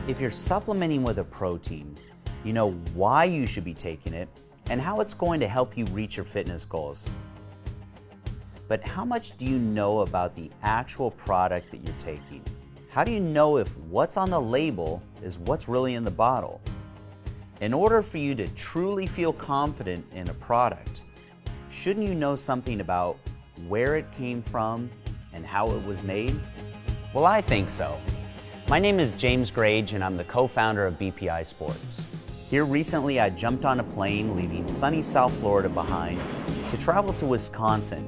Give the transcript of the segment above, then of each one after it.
If you're supplementing with a protein, you know why you should be taking it and how it's going to help you reach your fitness goals. But how much do you know about the actual product that you're taking? How do you know if what's on the label is what's really in the bottle? In order for you to truly feel confident in a product, shouldn't you know something about where it came from and how it was made? Well, I think so. My name is James Grage and I'm the co-founder of BPI Sports. Here recently I jumped on a plane leaving sunny South Florida behind to travel to Wisconsin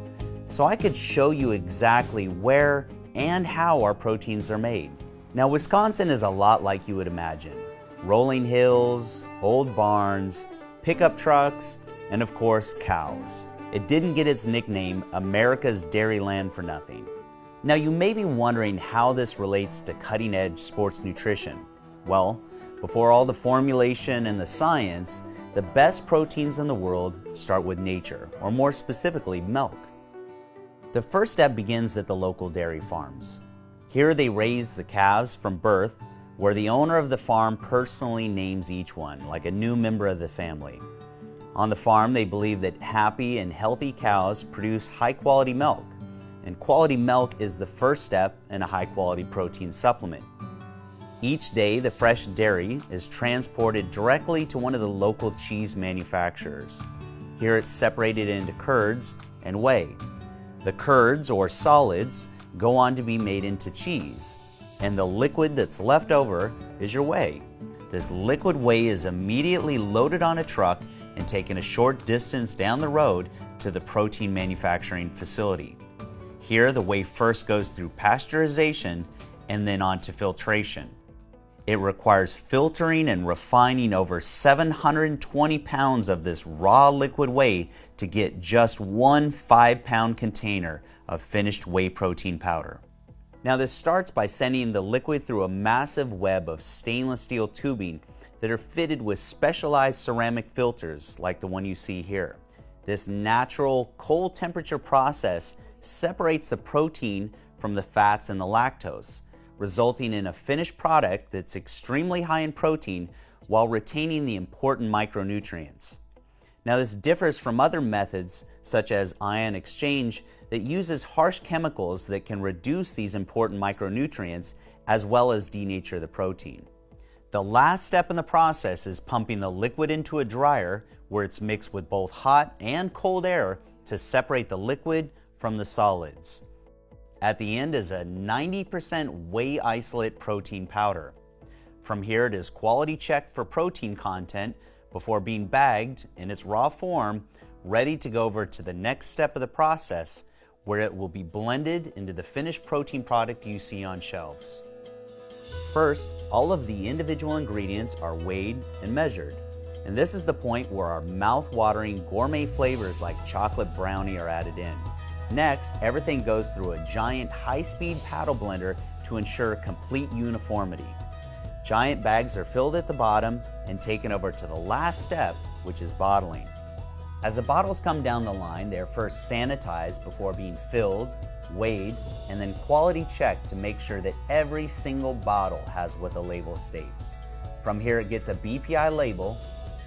so I could show you exactly where and how our proteins are made. Now, Wisconsin is a lot like you would imagine. Rolling hills, old barns, pickup trucks, and of course, cows. It didn't get its nickname, America's Dairyland, for nothing. Now, you may be wondering how this relates to cutting-edge sports nutrition. Well, before all the formulation and the science, the best proteins in the world start with nature, or more specifically, milk. The first step begins at the local dairy farms. Here they raise the calves from birth, where the owner of the farm personally names each one, like a new member of the family. On the farm, they believe that happy and healthy cows produce high-quality milk, and quality milk is the first step in a high-quality protein supplement. Each day, the fresh dairy is transported directly to one of the local cheese manufacturers. Here it's separated into curds and whey. The curds, or solids, go on to be made into cheese, and the liquid that's left over is your whey. This liquid whey is immediately loaded on a truck and taken a short distance down the road to the protein manufacturing facility. Here, the whey first goes through pasteurization and then on to filtration. It requires filtering and refining over 720 pounds of this raw liquid whey to get just one 5-pound container of finished whey protein powder. Now, this starts by sending the liquid through a massive web of stainless steel tubing that are fitted with specialized ceramic filters like the one you see here. This natural cold temperature process separates the protein from the fats and the lactose, resulting in a finished product that's extremely high in protein while retaining the important micronutrients. Now, this differs from other methods such as ion exchange that uses harsh chemicals that can reduce these important micronutrients as well as denature the protein. The last step in the process is pumping the liquid into a dryer where it's mixed with both hot and cold air to separate the liquid from the solids. At the end is a 90% whey isolate protein powder. From here it is quality checked for protein content before being bagged in its raw form, ready to go over to the next step of the process where it will be blended into the finished protein product you see on shelves. First, all of the individual ingredients are weighed and measured. And this is the point where our mouth-watering gourmet flavors like chocolate brownie are added in. Next, everything goes through a giant high-speed paddle blender to ensure complete uniformity. Giant bags are filled at the bottom and taken over to the last step, which is bottling. As the bottles come down the line, they are first sanitized before being filled, weighed, and then quality checked to make sure that every single bottle has what the label states. From here it gets a BPI label,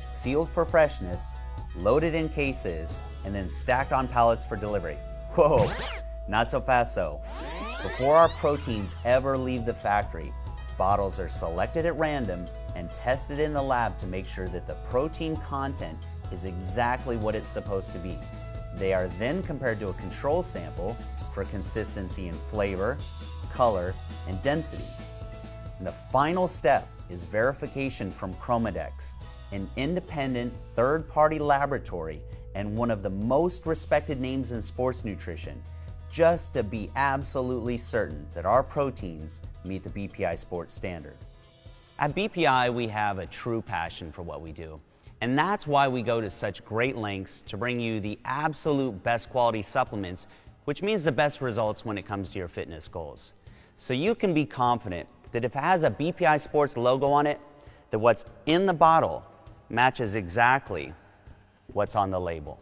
sealed for freshness, loaded in cases, and then stacked on pallets for delivery. Whoa, not so fast though. Before our proteins ever leave the factory, bottles are selected at random and tested in the lab to make sure that the protein content is exactly what it's supposed to be. They are then compared to a control sample for consistency in flavor, color, and density. And the final step is verification from Chromadex, an independent third-party laboratory and one of the most respected names in sports nutrition, just to be absolutely certain that our proteins meet the BPI Sports standard. At BPI, we have a true passion for what we do, and that's why we go to such great lengths to bring you the absolute best quality supplements, which means the best results when it comes to your fitness goals. So you can be confident that if it has a BPI Sports logo on it, that what's in the bottle matches exactly what's on the label.